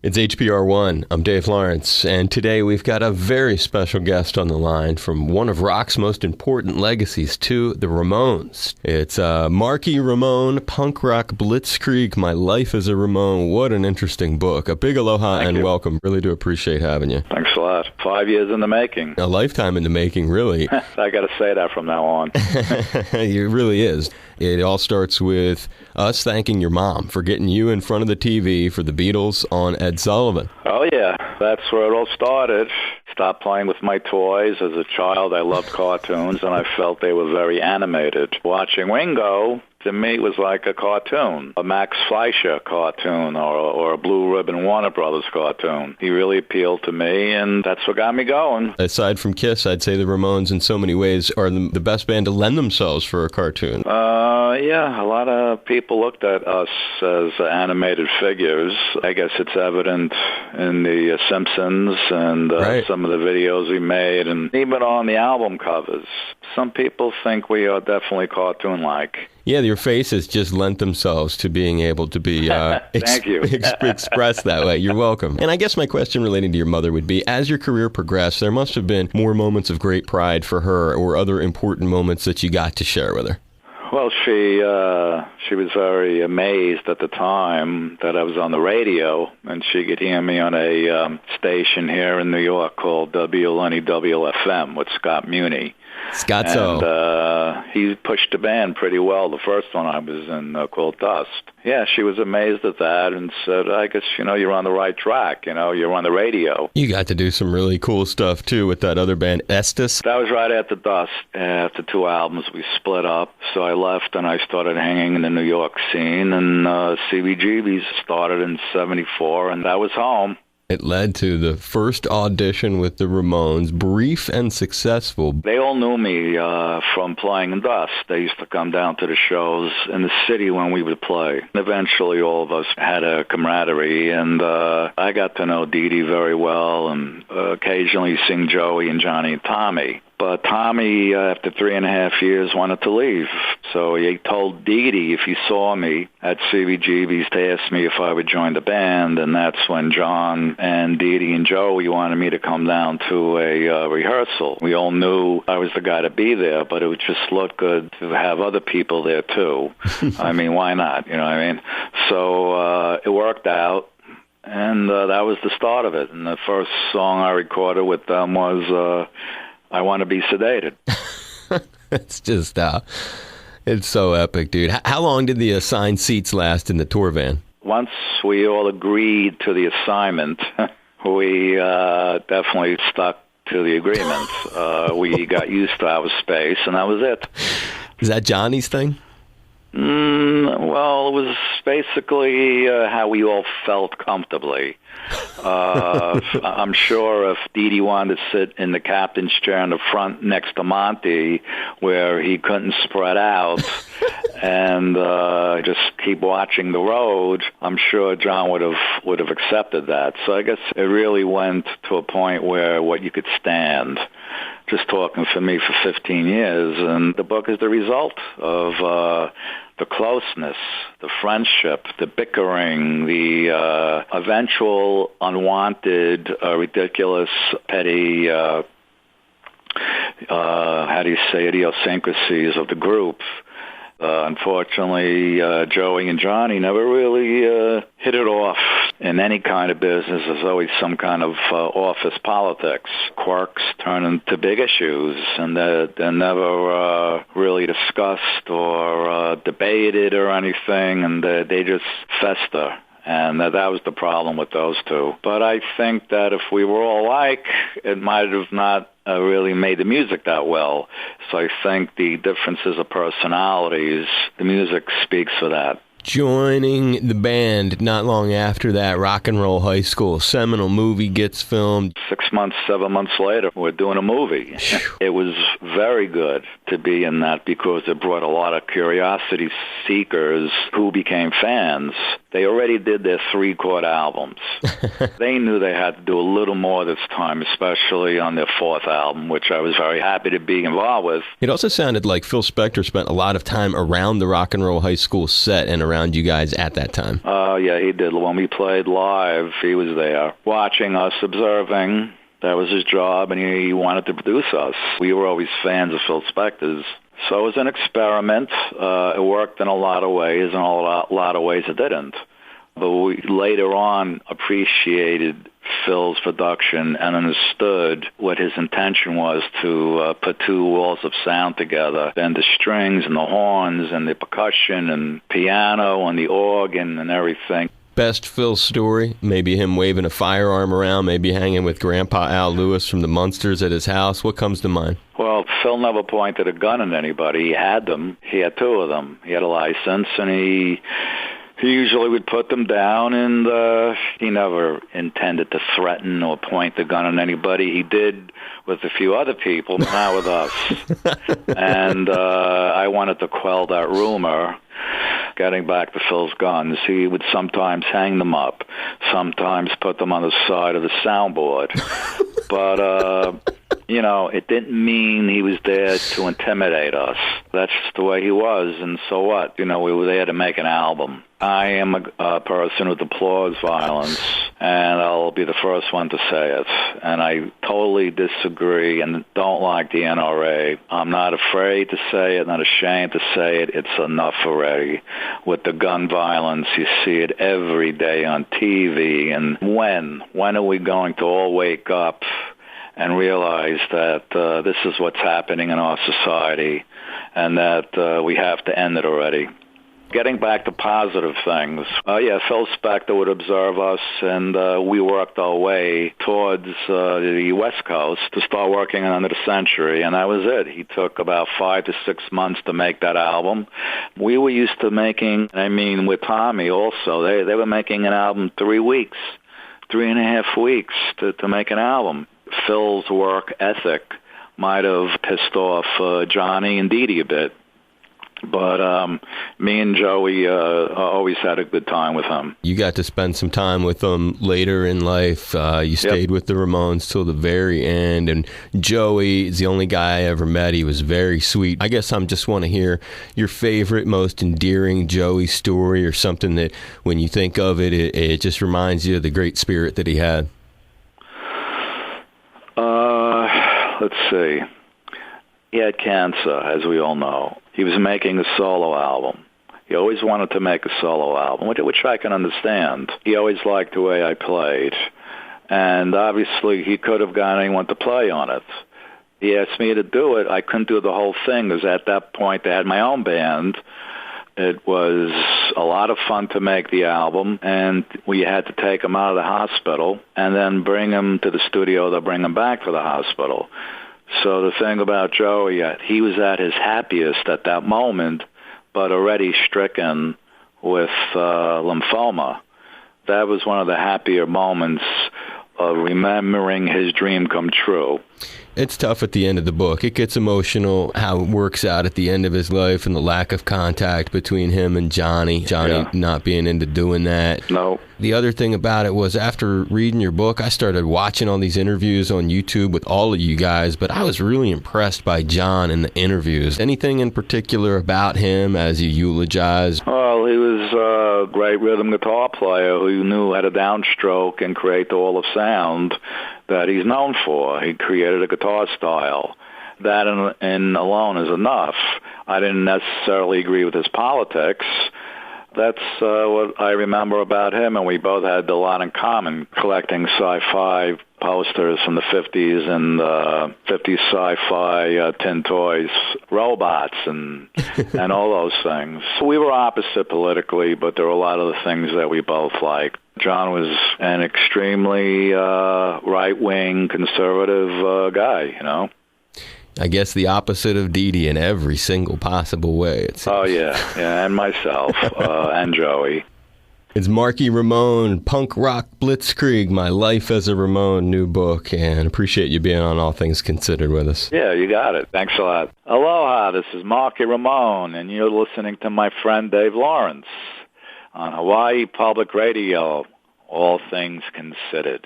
It's HPR1. I'm Dave Lawrence, and today we've got a very special guest on the line from one of rock's most important legacies to the Ramones. It's Marky Ramone, Punk Rock Blitzkrieg, My Life as a Ramone. What an interesting book. A big aloha and welcome. Really do appreciate having you. Thanks a lot. 5 years in the making. A lifetime in the making, really. I got to say that from now on. It really is. It all starts with us thanking your mom for getting you in front of the TV for the Beatles on Ed Sullivan. Oh, yeah. That's where it all started. Stopped playing with my toys. As a child, I loved cartoons, and I felt they were very animated. Watching Ringo, to me, it was like a cartoon, a Max Fleischer cartoon or a Blue Ribbon Warner Brothers cartoon. He really appealed to me, and that's what got me going. Aside from Kiss, I'd say the Ramones in so many ways are the best band to lend themselves for a cartoon. Yeah, a lot of people looked at us as animated figures. I guess it's evident in the Simpsons and some of the videos we made, and even on the album covers. Some people think we are definitely cartoon-like. Yeah, your faces just lent themselves to being able to be expressed that way. You're welcome. And I guess my question relating to your mother would be, as your career progressed, there must have been more moments of great pride for her or other important moments that you got to share with her. Well, she was very amazed at the time that I was on the radio, and she could hear me on a station here in New York called WLNE-WFM with Scott Muni. Scotto. And he pushed the band pretty well, the first one I was in called Dust. Yeah, she was amazed at that and said, I guess, you're on the right track, you're on the radio. You got to do some really cool stuff, too, with that other band, Estes. That was right after Dust. After 2 albums, we split up, so I left and I started hanging in the New York scene, and CBGB's started in '74, and that was home. It led to the first audition with the Ramones, brief and successful. They all knew me from playing in Dust. They used to come down to the shows in the city when we would play. Eventually, all of us had a camaraderie, and I got to know Dee Dee very well, and occasionally sing Joey and Johnny and Tommy. But Tommy, after 3.5 years, wanted to leave. So he told Dee Dee if he saw me at CBGB's to ask me if I would join the band. And that's when John and Dee Dee and Joey wanted me to come down to a rehearsal. We all knew I was the guy to be there, but it would just look good to have other people there, too. I mean, why not? You know what I mean? So it worked out. And that was the start of it. And the first song I recorded with them was I Want to Be Sedated. It's just, it's so epic, dude. How long did the assigned seats last in the tour van? Once we all agreed to the assignment, we definitely stuck to the agreement. We got used to our space, and that was it. Is that Johnny's thing? Well, it was basically how we all felt comfortably. I'm sure if Dee Dee wanted to sit in the captain's chair in the front next to Monty, where he couldn't spread out and just keep watching the road, I'm sure John would have accepted that. So I guess it really went to a point where what you could stand. Just talking for me for 15 years, and the book is the result of the closeness, the friendship, the bickering, the eventual unwanted, ridiculous, petty, how do you say, idiosyncrasies of the group. Unfortunately, Joey and Johnny never really hit it off in any kind of business. There's always some kind of office politics. Quirks turn into big issues, and they're never really discussed or debated or anything, and they just fester. And that was the problem with those two. But I think that if we were all alike, it might have not really made the music that well. So I think the differences of personalities, the music speaks for that. Joining the band not long after that, Rock and Roll High School, seminal movie gets filmed. 6 months, 7 months later, we're doing a movie. It was very good to be in that because it brought a lot of curiosity seekers who became fans. They already did their 3-chord albums. They knew they had to do a little more this time, especially on their 4th album, which I was very happy to be involved with. It also sounded like Phil Spector spent a lot of time around the Rock and Roll High School set and around you guys at that time. Yeah, he did. When we played live, he was there, watching us, observing. That was his job, and he wanted to produce us. We were always fans of Phil Spector's. So it was an experiment. It worked in a lot of ways, and a lot of ways it didn't. But we later on appreciated Phil's production and understood what his intention was to put two walls of sound together, and the strings and the horns and the percussion and piano and the organ and everything. Best Phil story? Maybe him waving a firearm around, maybe hanging with Grandpa Al Lewis from the Munsters at his house. What comes to mind? Well, Phil never pointed a gun at anybody. He had them. He had two of them. He had a license, and he usually would put them down, and he never intended to threaten or point the gun at anybody. He did with a few other people, but not with us. And I wanted to quell that rumor. Getting back to Phil's guns, he would sometimes hang them up, sometimes put them on the side of the soundboard. But, it didn't mean he was there to intimidate us. That's just the way he was, and so what? We were there to make an album. I am a person who deplores violence, and I'll be the first one to say it. And I totally disagree and don't like the NRA. I'm not afraid to say it, not ashamed to say it. It's enough already. With the gun violence, you see it every day on TV. And when are we going to all wake up and realize that this is what's happening in our society, and that we have to end it already? Getting back to positive things, Phil Spector would observe us, and we worked our way towards the West Coast to start working on Under the Century, and that was it. He took about 5 to 6 months to make that album. We were used to making, with Tommy also, they were making an album 3 weeks, 3.5 weeks to make an album. Phil's work ethic might have pissed off Johnny and Dee Dee a bit. But me and Joey always had a good time with him. You got to spend some time with them later in life. You stayed with the Ramones till the very end. And Joey is the only guy I ever met. He was very sweet. I guess I just want to hear your favorite, most endearing Joey story, or something that when you think of it, it just reminds you of the great spirit that he had. Let's see. He had cancer, as we all know. He was making a solo album. He always wanted to make a solo album, which I can understand. He always liked the way I played. And obviously, he could have gotten anyone to play on it. He asked me to do it. I couldn't do the whole thing, because at that point, I had my own band. It was a lot of fun to make the album, and we had to take him out of the hospital and then bring him to the studio to bring him back to the hospital. So the thing about Joey, he was at his happiest at that moment, but already stricken with lymphoma. That was one of the happier moments of remembering his dream come true. It's tough at the end of the book. It gets emotional how it works out at the end of his life and the lack of contact between him and Johnny. Johnny not being into doing that. No. The other thing about it was, after reading your book, I started watching all these interviews on YouTube with all of you guys, but I was really impressed by John in the interviews. Anything in particular about him as you eulogize? Well, he was a great rhythm guitar player who knew how to downstroke and create the wall of sound that he's known for. He created a guitar style. That in alone is enough. I didn't necessarily agree with his politics. That's what I remember about him, and we both had a lot in common, collecting sci-fi posters from the 50s and 50s sci-fi tin toys, robots, and and all those things. We were opposite politically, but there were a lot of the things that we both liked. John was an extremely right-wing, conservative guy, I guess the opposite of Dee Dee in every single possible way. Oh, yeah, and myself, and Joey. It's Marky Ramone, Punk Rock Blitzkrieg, My Life as a Ramone, new book, and appreciate you being on All Things Considered with us. Yeah, you got it. Thanks a lot. Aloha, this is Marky Ramone, and you're listening to my friend Dave Lawrence on Hawaii Public Radio, All Things Considered.